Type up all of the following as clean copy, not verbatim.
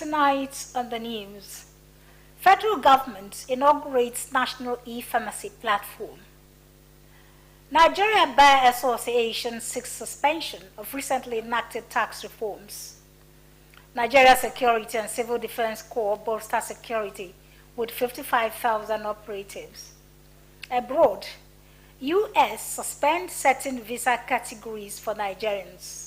Tonight on the news, federal government inaugurates national e-pharmacy platform. Nigeria Bar Association seeks suspension of recently enacted tax reforms. Nigeria Security and Civil Defense Corps bolster security with 55,000 operatives. Abroad, U.S. suspends certain visa categories for Nigerians.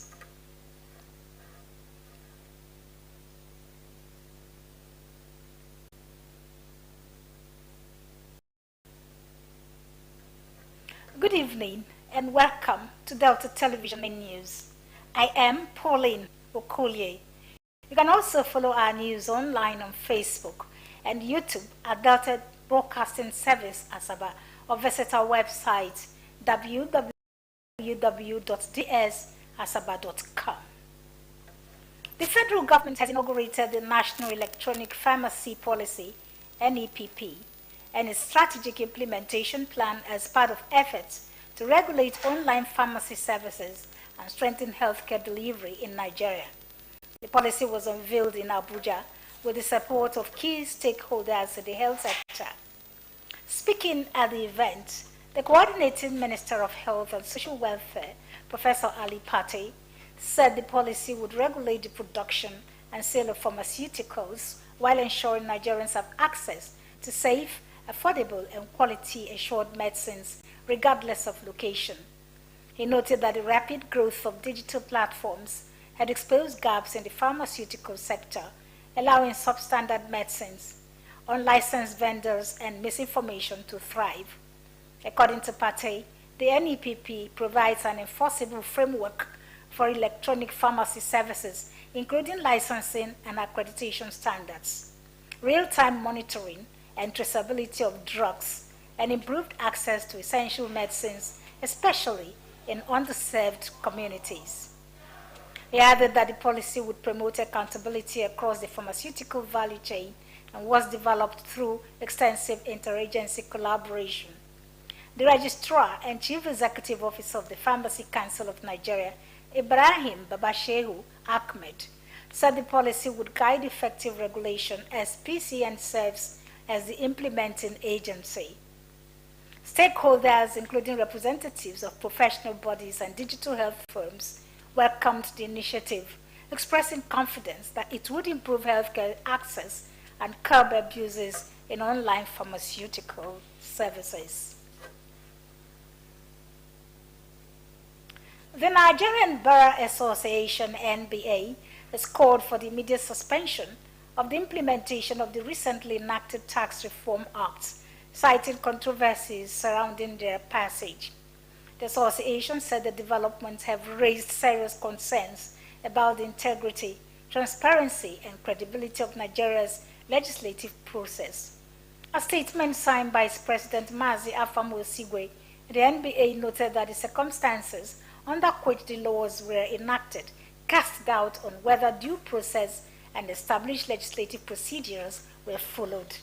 Good evening and welcome to Delta Television News. I am Pauline Okolie. You can also follow our news online on Facebook and YouTube at Delta Broadcasting Service Asaba, or visit our website www.dsasaba.com. The federal government has inaugurated the National Electronic Pharmacy Policy, NEPP, and its strategic implementation plan as part of efforts to regulate online pharmacy services and strengthen healthcare delivery in Nigeria. The policy was unveiled in Abuja with the support of key stakeholders in the health sector. Speaking at the event, the Coordinating Minister of Health and Social Welfare, Professor Ali Pate, said the policy would regulate the production and sale of pharmaceuticals while ensuring Nigerians have access to safe, affordable and quality-assured medicines regardless of location. He noted that the rapid growth of digital platforms had exposed gaps in the pharmaceutical sector, allowing substandard medicines, unlicensed vendors and misinformation to thrive. According to Pate, the NEPP provides an enforceable framework for electronic pharmacy services, including licensing and accreditation standards, real-time monitoring and traceability of drugs, and improved access to essential medicines, especially in underserved communities. He added that the policy would promote accountability across the pharmaceutical value chain and was developed through extensive interagency collaboration. The Registrar and Chief Executive Officer of the Pharmacy Council of Nigeria, Ibrahim Babashehu Ahmed, said the policy would guide effective regulation as PCN serves as the implementing agency. Stakeholders, including representatives of professional bodies and digital health firms, welcomed the initiative, expressing confidence that it would improve healthcare access and curb abuses in online pharmaceutical services. The Nigerian Bar Association, NBA, has called for the immediate suspension of the implementation of the recently enacted Tax Reform Act, citing controversies surrounding their passage. The association said the developments have raised serious concerns about the integrity, transparency, and credibility of Nigeria's legislative process. A statement signed by its President Mazi Afam Osigwe, the NBA noted that the circumstances under which the laws were enacted cast doubt on whether due process and established legislative procedures were followed.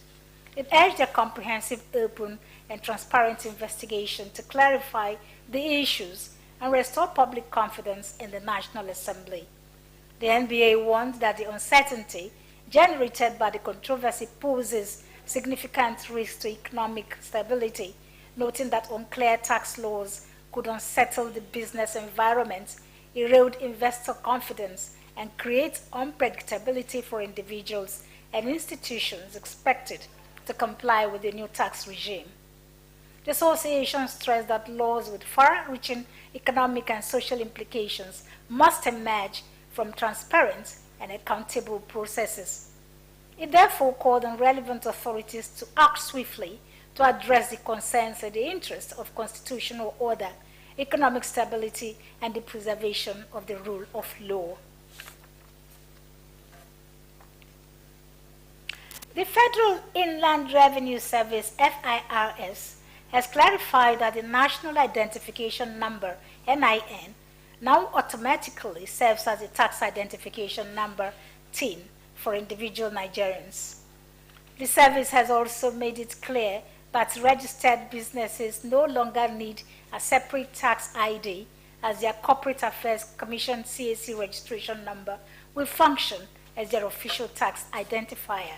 It urged a comprehensive, open, and transparent investigation to clarify the issues and restore public confidence in the National Assembly. The NBA warned that the uncertainty generated by the controversy poses significant risk to economic stability, noting that unclear tax laws could unsettle the business environment, erode investor confidence, and create unpredictability for individuals and institutions expected to comply with the new tax regime. The association stressed that laws with far-reaching economic and social implications must emerge from transparent and accountable processes. It therefore called on relevant authorities to act swiftly to address the concerns in the interest of constitutional order, economic stability, and the preservation of the rule of law. The Federal Inland Revenue Service, FIRS, has clarified that the National Identification Number, NIN, now automatically serves as a tax identification number, TIN, for individual Nigerians. The service has also made it clear that registered businesses no longer need a separate tax ID, as their Corporate Affairs Commission CAC registration number will function as their official tax identifier.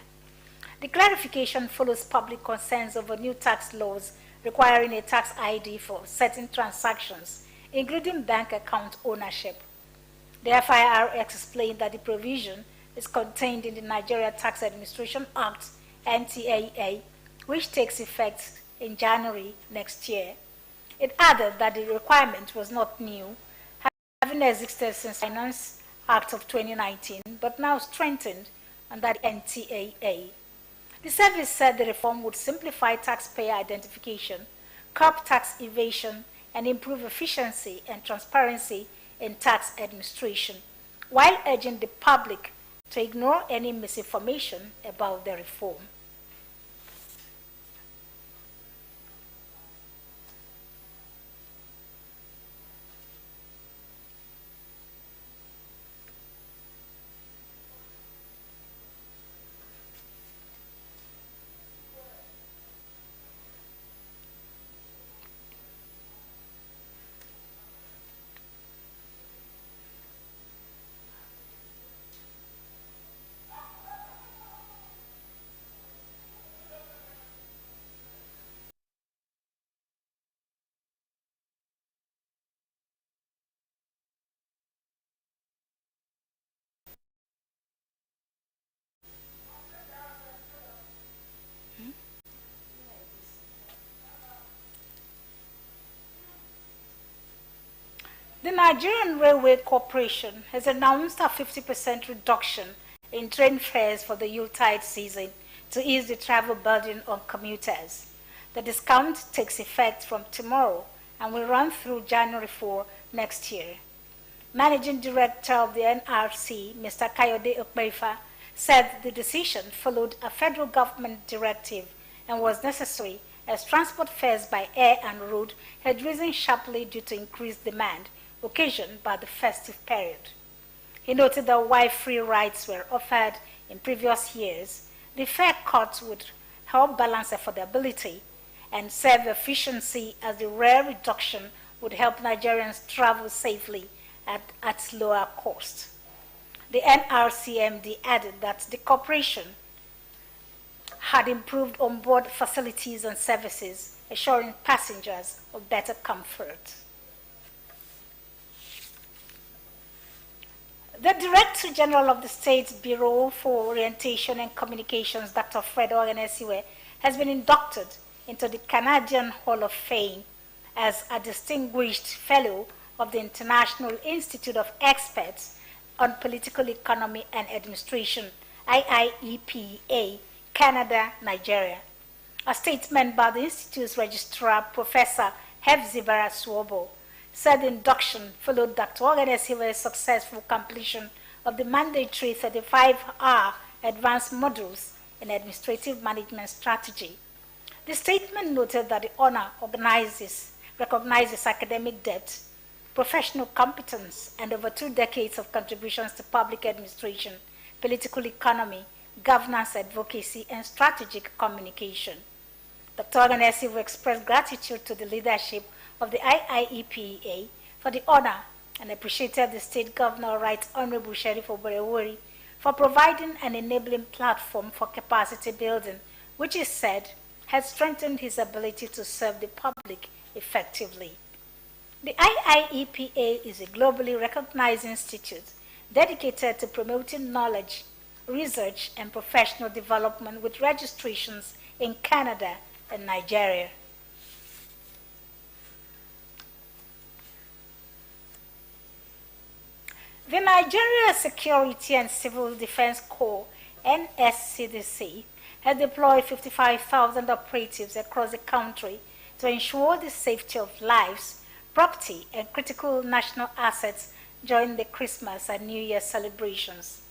The clarification follows public concerns over new tax laws requiring a tax ID for certain transactions, including bank account ownership. The FIRX explained that the provision is contained in the Nigeria Tax Administration Act, NTAA, which takes effect in January next year. It added that the requirement was not new, having existed since the Finance Act of 2019, but now strengthened under the NTAA. The service said the reform would simplify taxpayer identification, curb tax evasion, and improve efficiency and transparency in tax administration, while urging the public to ignore any misinformation about the reform. The Nigerian Railway Corporation has announced a 50% reduction in train fares for the Yuletide season to ease the travel burden on commuters. The discount takes effect from tomorrow and will run through January 4 next year. Managing Director of the NRC, Mr. Kayode Okpeifa, said the decision followed a federal government directive and was necessary as transport fares by air and road had risen sharply due to increased demand occasioned by the festive period. He noted that while free rides were offered in previous years, the fare cut would help balance affordability and serve efficiency, as the rare reduction would help Nigerians travel safely at lower cost. The NRCMD added that the corporation had improved onboard facilities and services, assuring passengers of better comfort. The Director General of the State Bureau for Orientation and Communications, Dr. Fred Ogenesiwe, has been inducted into the Canadian Hall of Fame as a distinguished fellow of the International Institute of Experts on Political Economy and Administration, IIEPA, Canada, Nigeria. A statement by the Institute's registrar, Professor Hefzibara Suobo, said the induction followed Dr. Ogenesiwe's successful completion of the mandatory 35-hour advanced modules in administrative management strategy. The statement noted that the honor recognizes academic depth, professional competence, and over 2 decades of contributions to public administration, political economy, governance advocacy, and strategic communication. Dr. Ogenesiwe expressed gratitude to the leadership of the IIEPA for the honor and appreciated the State Governor, Right Honorable Sheriff Oborewori, for providing an enabling platform for capacity building, which is said has strengthened his ability to serve the public effectively. The IIEPA is a globally recognized institute dedicated to promoting knowledge, research, and professional development with registrations in Canada and Nigeria. The Nigeria Security and Civil Defense Corps, NSCDC, has deployed 55,000 operatives across the country to ensure the safety of lives, property, and critical national assets during the Christmas and New Year celebrations.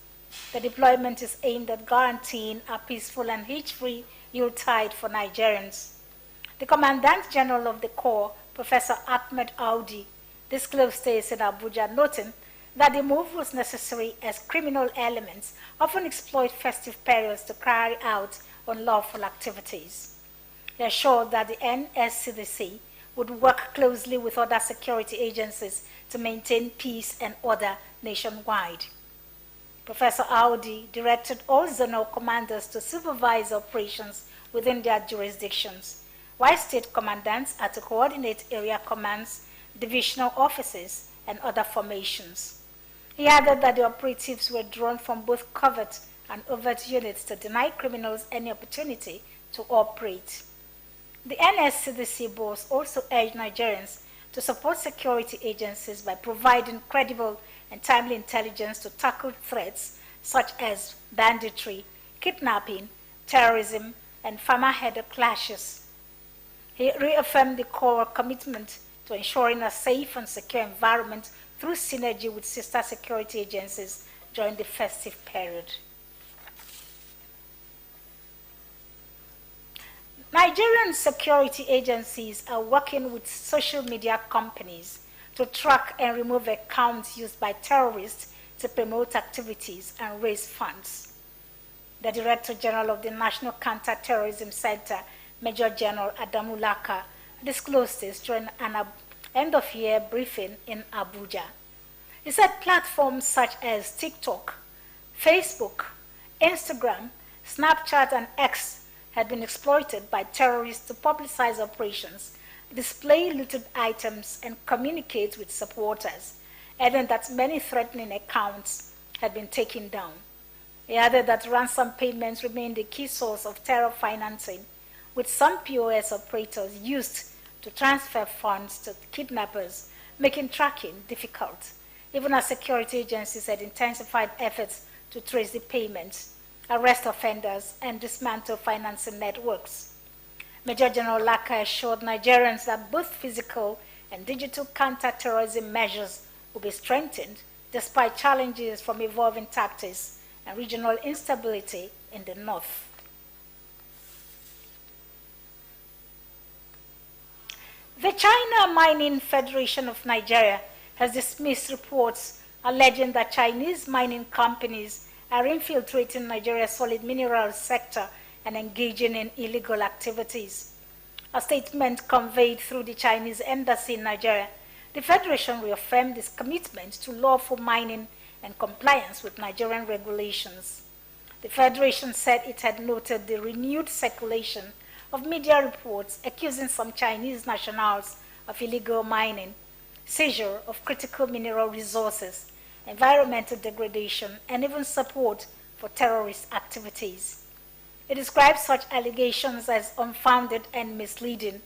The deployment is aimed at guaranteeing a peaceful and hitch-free Yuletide for Nigerians. The Commandant General of the Corps, Professor Ahmed Audi, disclosed this in Abuja, noting that the move was necessary as criminal elements often exploit festive periods to carry out unlawful activities. He assured that the NSCDC would work closely with other security agencies to maintain peace and order nationwide. Professor Audi directed all zonal commanders to supervise operations within their jurisdictions, while state commandants are to coordinate area commands, divisional offices, and other formations. He added that the operatives were drawn from both covert and overt units to deny criminals any opportunity to operate. The NSCDC boss also urged Nigerians to support security agencies by providing credible and timely intelligence to tackle threats such as banditry, kidnapping, terrorism, and farmer-headed clashes. He reaffirmed the core commitment to ensuring a safe and secure environment through synergy with sister security agencies during the festive period. Nigerian security agencies are working with social media companies to track and remove accounts used by terrorists to promote activities and raise funds. The Director General of the National Counter-Terrorism Center, Major General Adamu Laka, disclosed this during an end-of-year briefing in Abuja. He said platforms such as TikTok, Facebook, Instagram, Snapchat, and X had been exploited by terrorists to publicize operations, display looted items, and communicate with supporters, adding that many threatening accounts had been taken down. He added that ransom payments remained a key source of terror financing, with some POS operators used to transfer funds to kidnappers, making tracking difficult, even as security agencies had intensified efforts to trace the payments, arrest offenders, and dismantle financing networks. Major General Laka assured Nigerians that both physical and digital counter-terrorism measures will be strengthened despite challenges from evolving tactics and regional instability in the north. The China Mining Federation of Nigeria has dismissed reports alleging that Chinese mining companies are infiltrating Nigeria's solid minerals sector and engaging in illegal activities. A statement conveyed through the Chinese embassy in Nigeria, the Federation reaffirmed its commitment to lawful mining and compliance with Nigerian regulations. The Federation said it had noted the renewed circulation of media reports accusing some Chinese nationals of illegal mining, seizure of critical mineral resources, environmental degradation, and even support for terrorist activities. It describes such allegations as unfounded and misleading.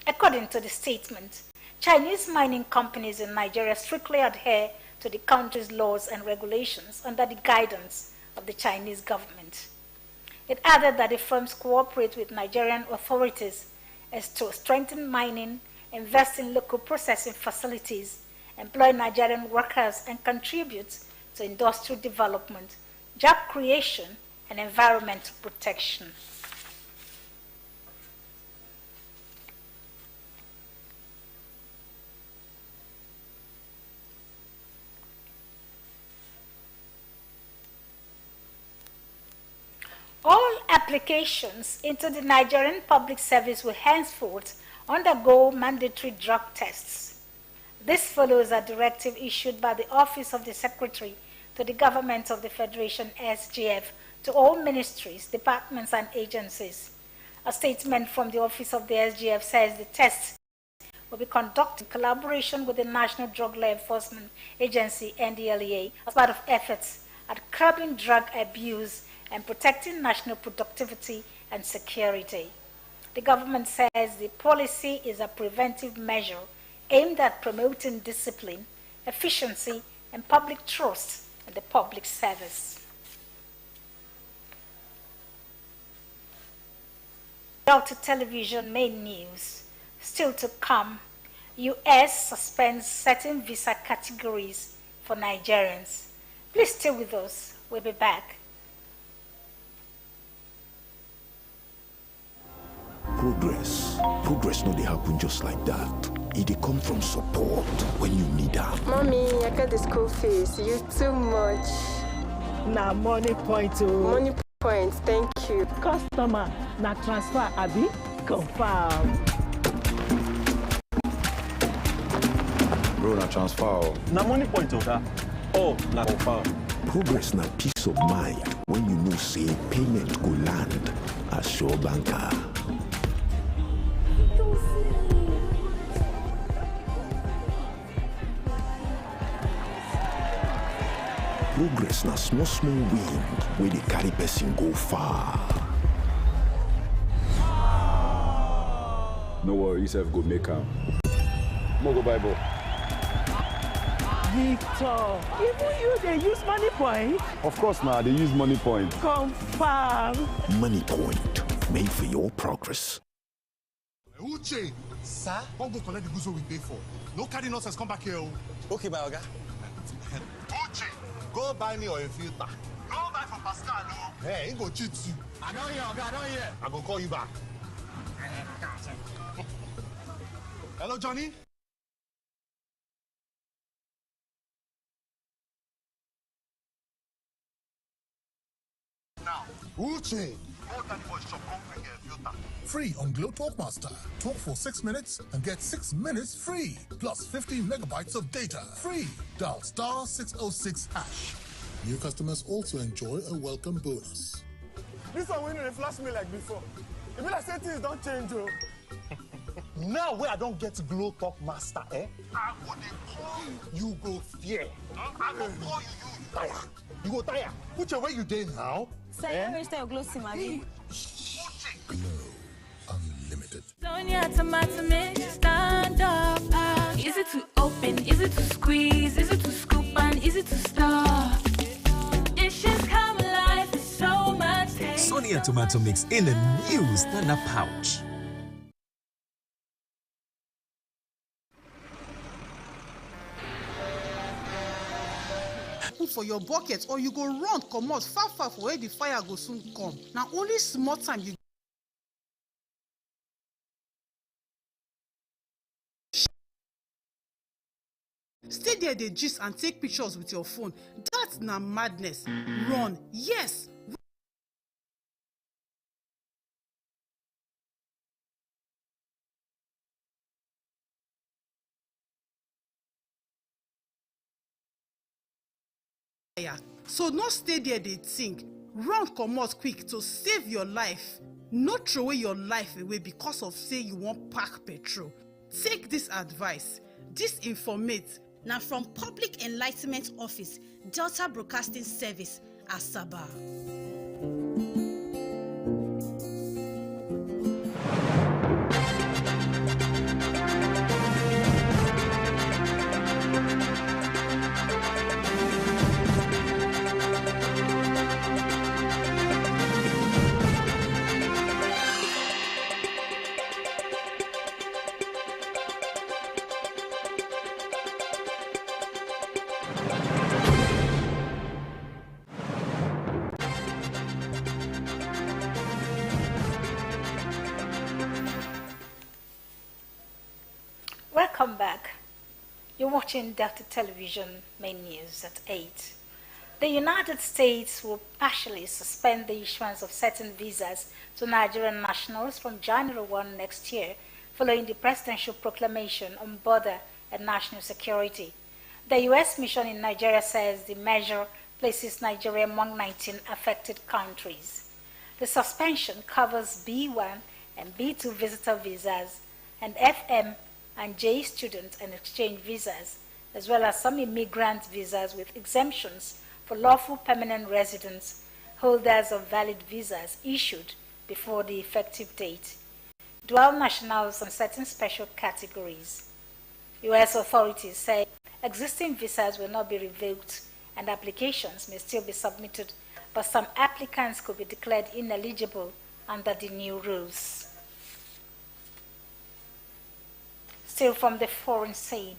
According to the statement, Chinese mining companies in Nigeria strictly adhere to the country's laws and regulations under the guidance of the Chinese government. It added that the firms cooperate with Nigerian authorities as to strengthen mining, invest in local processing facilities, employ Nigerian workers, and contribute to industrial development, job creation, and environmental protection. All applications into the Nigerian Public Service will henceforth undergo mandatory drug tests. This follows a directive issued by the Office of the Secretary to the Government of the Federation SGF to all ministries, departments, and agencies. A statement from the Office of the SGF says the tests will be conducted in collaboration with the National Drug Law Enforcement Agency, NDLEA, as part of efforts at curbing drug abuse and protecting national productivity and security. The government says the policy is a preventive measure aimed at promoting discipline, efficiency, and public trust in the public service. Delta Television main news. Still to come, U.S. suspends certain visa categories for Nigerians. Please stay with us. We'll be back. Progress no dey happen just like that. It dey come from support when you need am. Mommy, I got the school fees. You too much. Na money point o. Money point, thank you. Customer, na transfer abi? Confirm. Bro, na transfer. Na money point, Oga. Oh, na confirm. Progress na peace of mind when you know say payment go land as Sure Banker. Progress na small wind where the carry person go far. No worry, yourself go make am. Mo go Bible. Victor, even you they use money point? Of course now, they use money point. Confirm. Money Point, made for your progress. Uche, sir, don't go collect the goods we pay for. No carry nonsense, come back here. Okay, my Oga. Uche, go buy me oil filter. Go buy for Pascal, no. Hey, he go cheat you. I don't hear, Oga, I don't hear. I go call you back. Hello, Johnny. Now, Uche, go that boy shop, come bring a filter. Free on Glow Talk Master. Talk for 6 minutes and get 6 minutes free. Plus 50 megabytes of data. Free. Dial star 606 hash. New customers also enjoy a welcome bonus. This one when you flash me like before. If like say things don't change, oh. Now where I don't get Glow Talk Master, I go dey call you go fear. I go call you tire. You go tire. Uche, where you dey now? Sir, you register your Glow SIM, abi? Glow Unlimited. Sonia tomato mix, stand up. Easy to open, easy to squeeze, easy to scoop and easy to stir. Dishes come alive with so much taste. Sonia tomato mix in a new stand-up pouch. For your bucket or you go run comot far for where the fire go soon come. Now only small time you stay there, they gist and take pictures with your phone. That's na madness. Run, yes. So no stay there they think. Run comot quick to save your life. No throw away your life away because of say you want pack petrol. Take this advice. This informate now from Public Enlightenment Office, Delta Broadcasting Service, Asaba. Welcome back. You're watching Delta Television Main News at 8. The United States will partially suspend the issuance of certain visas to Nigerian nationals from January 1 next year, following the presidential proclamation on border and national security. The U.S. mission in Nigeria says the measure places Nigeria among 19 affected countries. The suspension covers B1 and B2 visitor visas and FM and J student and exchange visas, as well as some immigrant visas with exemptions for lawful permanent residents, holders of valid visas issued before the effective date, dual nationals and certain special categories. U.S. authorities say existing visas will not be revoked and applications may still be submitted, but some applicants could be declared ineligible under the new rules. Still from the foreign scene,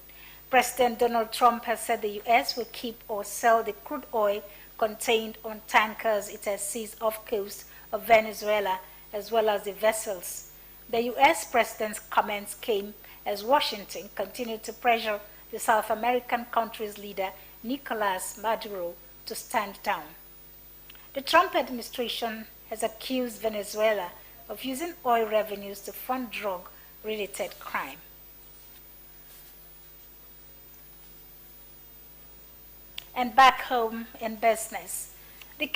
President Donald Trump has said the U.S. will keep or sell the crude oil contained on tankers it has seized off coast of Venezuela, as well as the vessels. The U.S. president's comments came as Washington continued to pressure the South American country's leader, Nicolas Maduro, to stand down. The Trump administration has accused Venezuela of using oil revenues to fund drug-related crime. and back home in business. The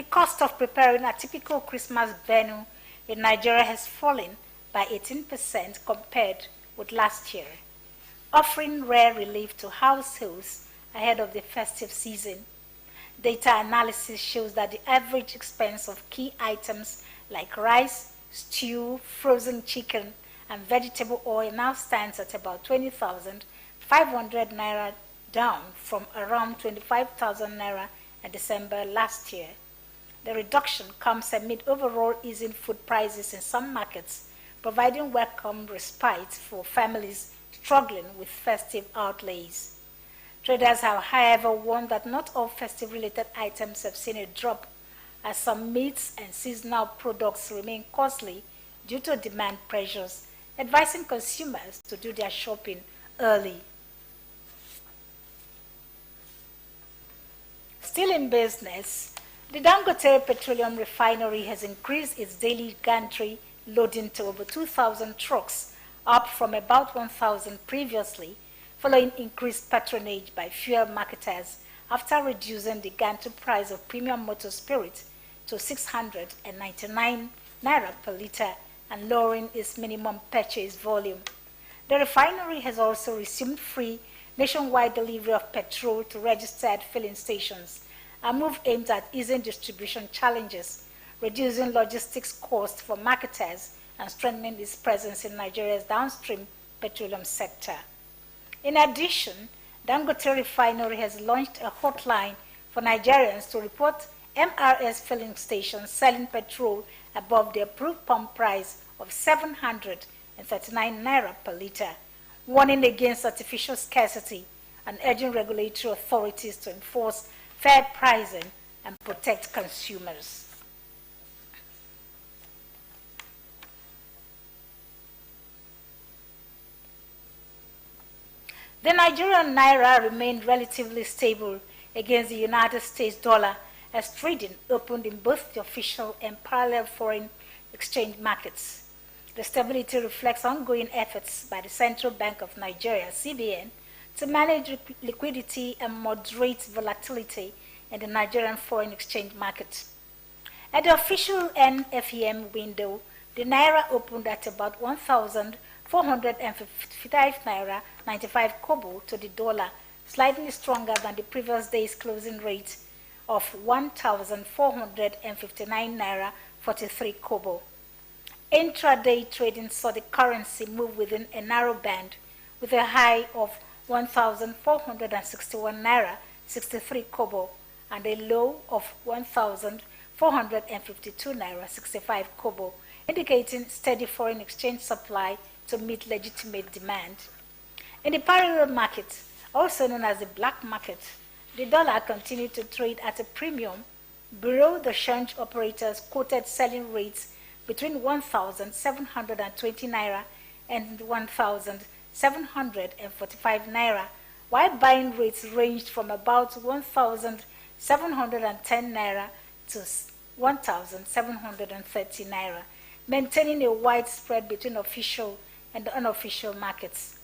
cost of preparing a typical Christmas venue in Nigeria has fallen by 18% compared with last year, offering rare relief to households ahead of the festive season. Data analysis shows that the average expense of key items like rice, stew, frozen chicken, and vegetable oil now stands at about 20,500 naira, down from around 25,000 naira in December last year. The reduction comes amid overall easing food prices in some markets, providing welcome respite for families struggling with festive outlays. Traders have, however, warned that not all festive-related items have seen a drop, as some meats and seasonal products remain costly due to demand pressures, advising consumers to do their shopping early. Still in business, the Dangote Petroleum Refinery has increased its daily gantry loading to over 2,000 trucks, up from about 1,000 previously, following increased patronage by fuel marketers after reducing the gantry price of premium motor spirit to 699 naira per litre and lowering its minimum purchase volume. The refinery has also resumed free nationwide delivery of petrol to registered filling stations, a move aimed at easing distribution challenges, reducing logistics costs for marketers, and strengthening its presence in Nigeria's downstream petroleum sector. In addition, Dangote Refinery has launched a hotline for Nigerians to report MRS filling stations selling petrol above the approved pump price of 739 naira per litre, warning against artificial scarcity and urging regulatory authorities to enforce fair pricing and protect consumers. The Nigerian naira remained relatively stable against the United States dollar as trading opened in both the official and parallel foreign exchange markets. The stability reflects ongoing efforts by the Central Bank of Nigeria, CBN, to manage liquidity and moderate volatility in the Nigerian foreign exchange market. At the official NFEM window, the naira opened at about 1,455 naira 95 kobo to the dollar, slightly stronger than the previous day's closing rate of 1,459 naira 43 kobo. Intraday trading saw the currency move within a narrow band, with a high of 1,461 naira 63 kobo and a low of 1,452 naira 65 kobo, indicating steady foreign exchange supply to meet legitimate demand. In the parallel market, also known as the black market, the dollar continued to trade at a premium below the exchange operators' quoted selling rates between 1,720 naira and 1,745 naira, while buying rates ranged from about 1,710 naira to 1,730 naira, maintaining a wide spread between official and unofficial markets.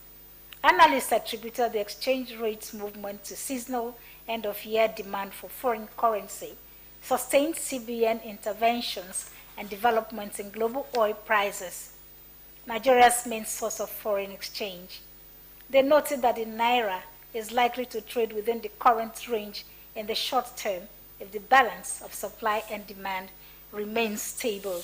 Analysts attributed the exchange rate movement to seasonal end-of-year demand for foreign currency, sustained CBN interventions, and developments in global oil prices, Nigeria's main source of foreign exchange. They noted that the naira is likely to trade within the current range in the short term if the balance of supply and demand remains stable.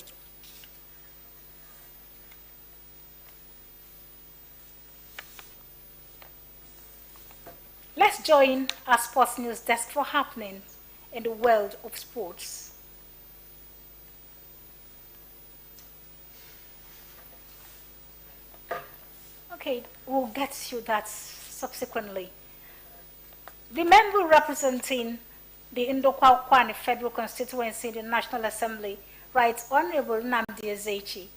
Let's join our sports news desk for happenings in the world of sports. Okay, we'll get to that subsequently. The member representing the Indo-Kwakwane Federal Constituency in the National Assembly, Right Honorable Nnamdi Ezechi,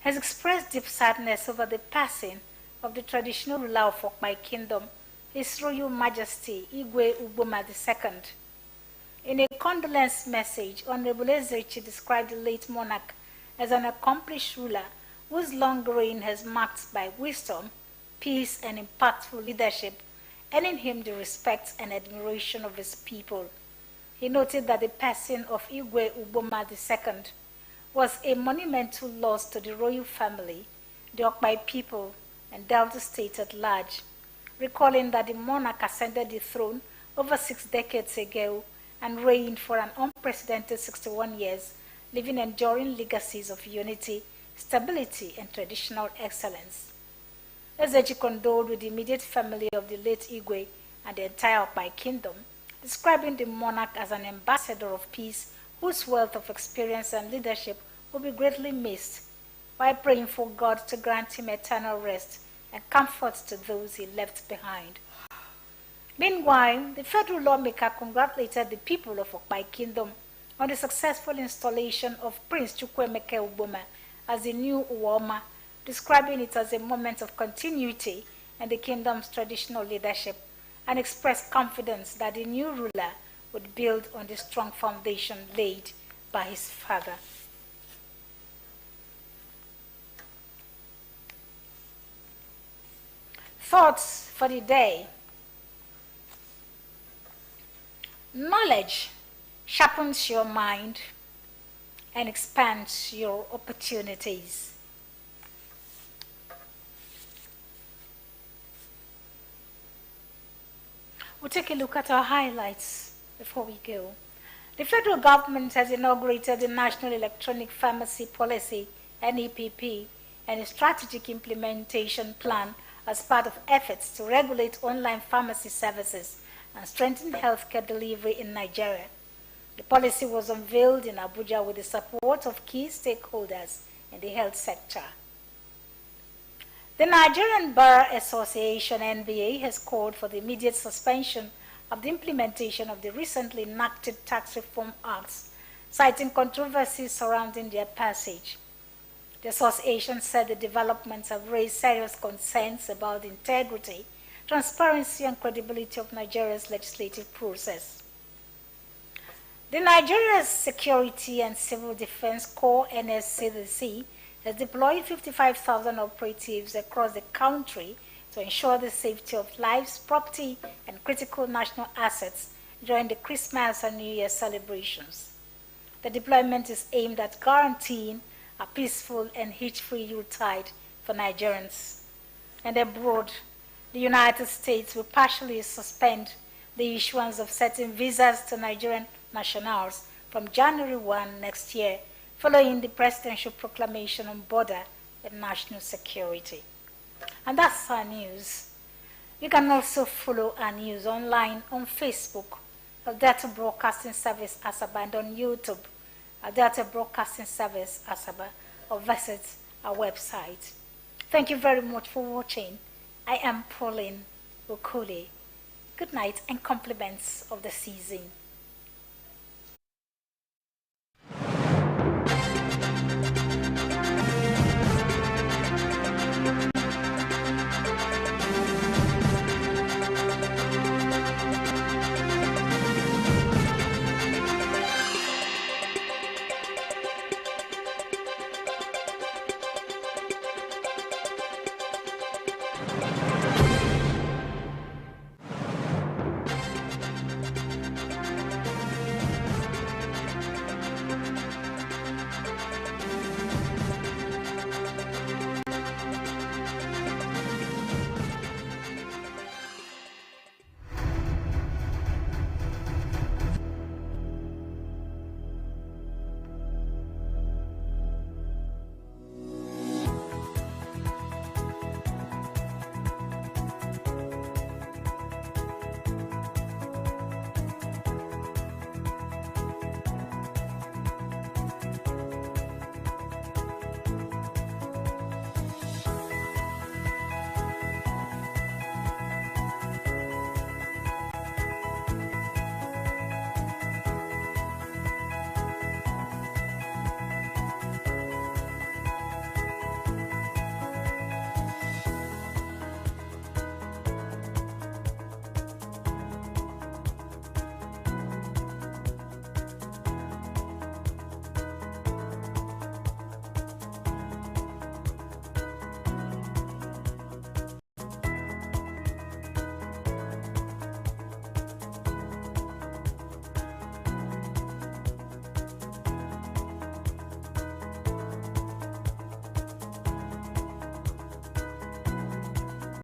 has expressed deep sadness over the passing of the traditional ruler of Okmai Kingdom, His Royal Majesty Igwe Ugboma II. In a condolence message, Honorable Ezechi described the late monarch as an accomplished ruler whose long reign has marked by wisdom, peace, and impactful leadership, earning him the respect and admiration of his people. He noted that the passing of Igwe Uboma II was a monumental loss to the royal family, the Okpai people, and Delta State at large, recalling that the monarch ascended the throne over 6 decades ago and reigned for an unprecedented 61 years, leaving enduring legacies of unity, stability, and traditional excellence. Ezeji condoled with the immediate family of the late Igwe and the entire Okpai kingdom, describing the monarch as an ambassador of peace whose wealth of experience and leadership will be greatly missed, while praying for God to grant him eternal rest and comfort to those he left behind. Meanwhile, the federal lawmaker congratulated the people of Okpai Kingdom on the successful installation of Prince Chukwuemeka Uboma as the new Uwoma, describing it as a moment of continuity in the kingdom's traditional leadership, and expressed confidence that the new ruler would build on the strong foundation laid by his father. Thoughts for the day. Knowledge sharpens your mind and expands your opportunities. We'll take a look at our highlights before we go. The federal government has inaugurated the National Electronic Pharmacy Policy, NEPP, and a strategic implementation plan as part of efforts to regulate online pharmacy services and strengthen healthcare delivery in Nigeria. The policy was unveiled in Abuja with the support of key stakeholders in the health sector. The Nigerian Bar Association, NBA, has called for the immediate suspension of the implementation of the recently enacted Tax Reform Acts, citing controversies surrounding their passage. The association said the developments have raised serious concerns about the integrity, transparency, and credibility of Nigeria's legislative process. The Nigeria's Security and Civil Defense Corps, NSCDC, has deployed 55,000 operatives across the country to ensure the safety of lives, property, and critical national assets during the Christmas and New Year celebrations. The deployment is aimed at guaranteeing a peaceful and hitch-free Yuletide for Nigerians. And abroad, the United States will partially suspend the issuance of certain visas to Nigerian nationals from January 1 next year, following the presidential proclamation on border and national security. And that's our news. You can also follow our news online on Facebook, Delta Broadcasting Service Asaba, and on YouTube, Delta Broadcasting Service Asaba, or visit our website. Thank you very much for watching. I am Pauline Okole. Good night and compliments of the season.